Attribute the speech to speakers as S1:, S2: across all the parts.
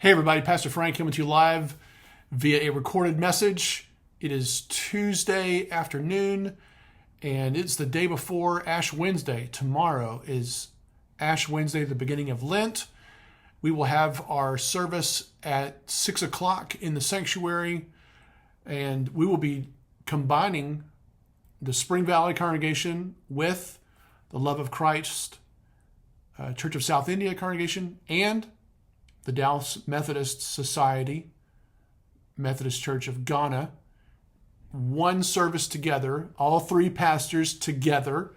S1: Hey everybody, Pastor Frank coming to you live via a recorded message. It is Tuesday afternoon and it's the day before Ash Wednesday. Tomorrow is Ash Wednesday, the beginning of Lent. We will have our service at 6 o'clock in the sanctuary, and we will be combining the Spring Valley congregation with the Love of Christ Church of South India congregation and the Dallas Methodist Society, Methodist Church of Ghana. One service together, all three pastors together.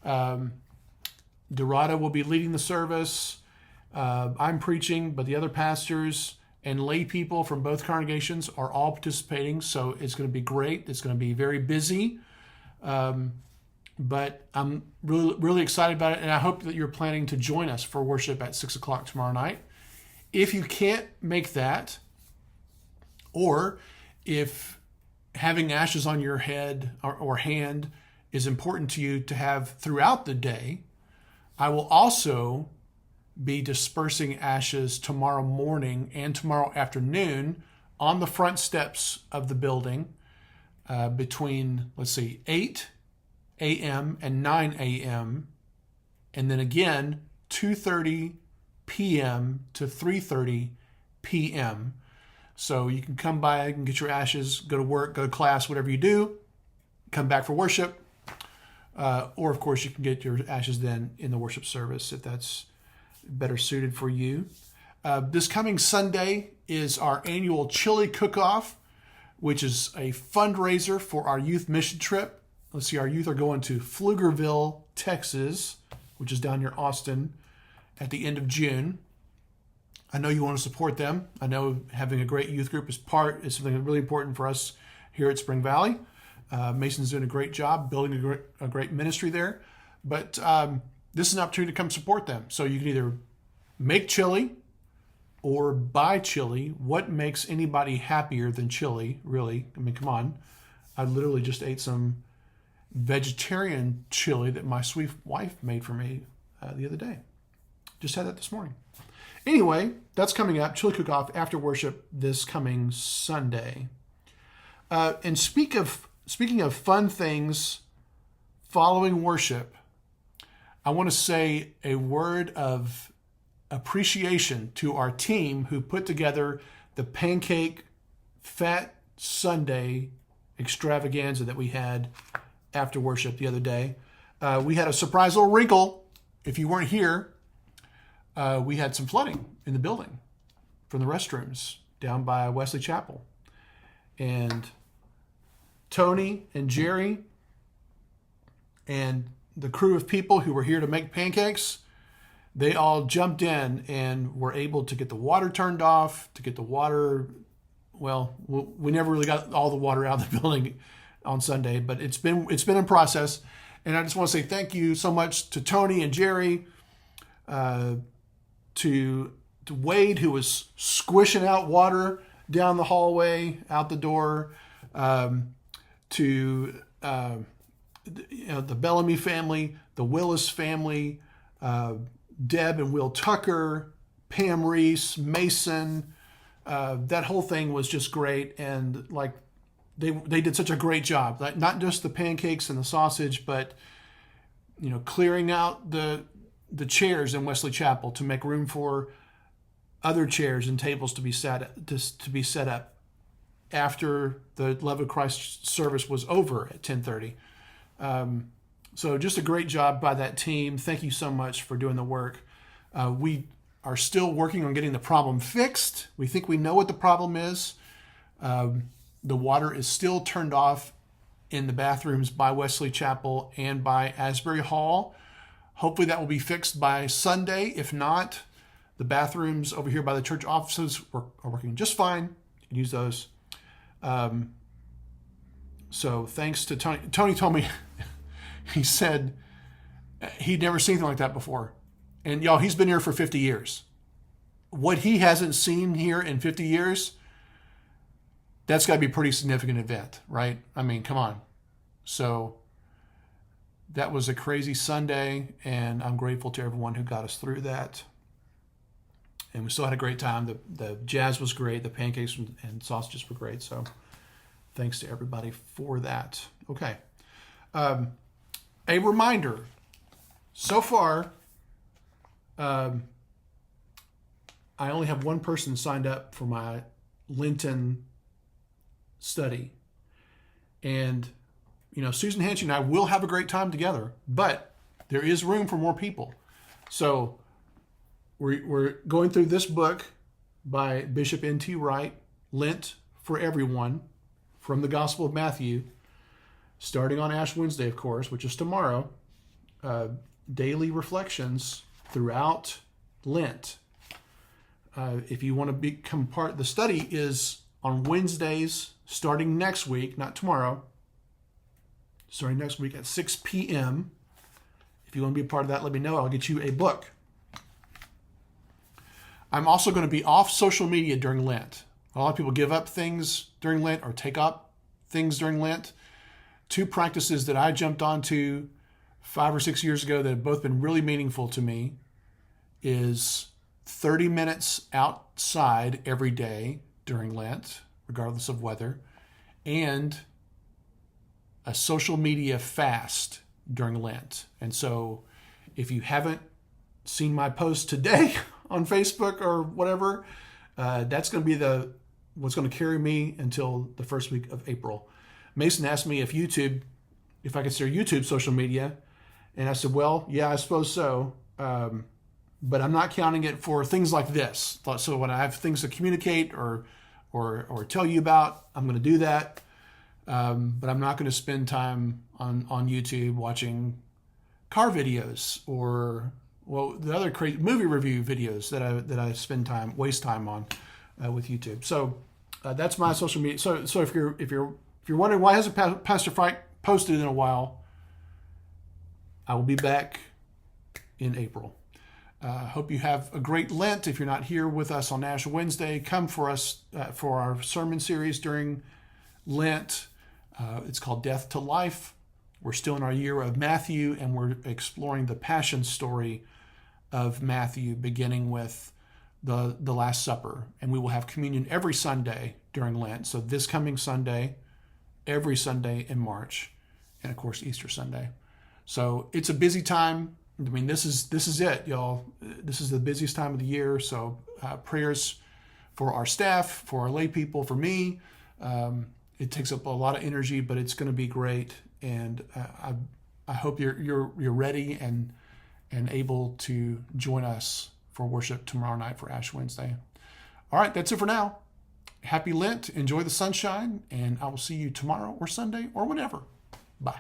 S1: Dorada will be leading the service. I'm preaching, but the other pastors and lay people from both congregations are all participating, so it's going to be great. It's going to be very busy, but I'm really excited about it, and I hope that you're planning to join us for worship at 6 o'clock tomorrow night. If you can't make that, or if having ashes on your head or hand is important to you to have throughout the day, I will also be dispersing ashes tomorrow morning and tomorrow afternoon on the front steps of the building between, 8 a.m. and 9 a.m. And then again, 2:30 p.m. to 3:30 p.m. So you can come by and get your ashes, go to work, go to class, whatever you do, come back for worship. Or, of course, you can get your ashes then in the worship service if that's better suited for you. This coming Sunday is our annual chili cook-off, which is a fundraiser for our youth mission trip. Let's see, our youth are going to Pflugerville, Texas, which is down near Austin, at the end of June. I know you want to support them. I know having a great youth group is something really important for us here at Spring Valley. Mason's doing a great job building a great ministry there. But this is an opportunity to come support them. So you can either make chili or buy chili. What makes anybody happier than chili, really? I mean, come on. I literally just ate some vegetarian chili that my sweet wife made for me the other day. Just had that this morning. Anyway, that's coming up. Chili cook-off after worship this coming Sunday. And speaking of fun things following worship, I want to say a word of appreciation to our team who put together the Pancake Fat Sunday extravaganza that we had after worship the other day. We had a surprise little wrinkle. If you weren't here, we had some flooding in the building from the restrooms down by Wesley Chapel. And Tony and Jerry and the crew of people who were here to make pancakes, they all jumped in and were able to get the water turned off, to get the water, we never really got all the water out of the building on Sunday, but it's been in process. And I just want to say thank you so much to Tony and Jerry, to Wade, who was squishing out water down the hallway, out the door, to the Bellamy family, the Willis family, Deb and Will Tucker, Pam Reese, Mason. That whole thing was just great, and they did such a great job. Not just the pancakes and the sausage, but clearing out the chairs in Wesley Chapel to make room for other chairs and tables to be set up after the Love of Christ service was over at 10:30. So just a great job by that team. Thank you so much for doing the work. We are still working on getting the problem fixed. We think we know what the problem is. The water is still turned off in the bathrooms by Wesley Chapel and by Asbury Hall. Hopefully that will be fixed by Sunday. If not, the bathrooms over here by the church offices are working just fine. You can use those. So thanks to Tony. Tony told me, he said he'd never seen anything like that before. And y'all, he's been here for 50 years. What he hasn't seen here in 50 years, that's got to be a pretty significant event, right? I mean, come on. So that was a crazy Sunday, and I'm grateful to everyone who got us through that. and we still had a great time. The jazz was great. The pancakes and sausages were great. So thanks to everybody for that. Okay. A reminder. So far, I only have one person signed up for my Lenten study. And, Susan Hanchy and I will have a great time together, but there is room for more people. So we're going through this book by Bishop N.T. Wright, Lent for Everyone, from the Gospel of Matthew, starting on Ash Wednesday, of course, which is tomorrow. Daily reflections throughout Lent. If you want to become part, the study is on Wednesdays, starting next week, not tomorrow, starting next week at 6 p.m. If you want to be a part of that, let me know. I'll get you a book. I'm also going to be off social media during Lent. A lot of people give up things during Lent or take up things during Lent. Two practices that I jumped onto 5 or 6 years ago that have both been really meaningful to me is 30 minutes outside every day during Lent, regardless of weather, and a social media fast during Lent. And so if you haven't seen my post today on Facebook or whatever, that's going to be what's going to carry me until the first week of April. Mason asked me if I consider YouTube social media. And I said, well, yeah, I suppose so. But I'm not counting it for things like this. So when I have things to communicate or tell you about, I'm going to do that. But I'm not going to spend time on YouTube watching car videos or the other crazy movie review videos that I waste time on with YouTube. So that's my social media. So if you're wondering why hasn't Pastor Frank posted in a while, I will be back in April. Hope you have a great Lent. If you're not here with us on Ash Wednesday, come for us for our sermon series during Lent. It's called Death to Life. We're still in our year of Matthew, and we're exploring the passion story of Matthew, beginning with the Last Supper. And we will have communion every Sunday during Lent. So this coming Sunday, every Sunday in March, and of course Easter Sunday. So it's a busy time. I mean, this is it, y'all. This is the busiest time of the year. So prayers for our staff, for our lay people, for me. It takes up a lot of energy, but it's going to be great. And I hope you're ready and able to join us for worship tomorrow night for Ash Wednesday. All right, that's it for now. Happy Lent. Enjoy the sunshine, and I will see you tomorrow or Sunday or whenever. Bye.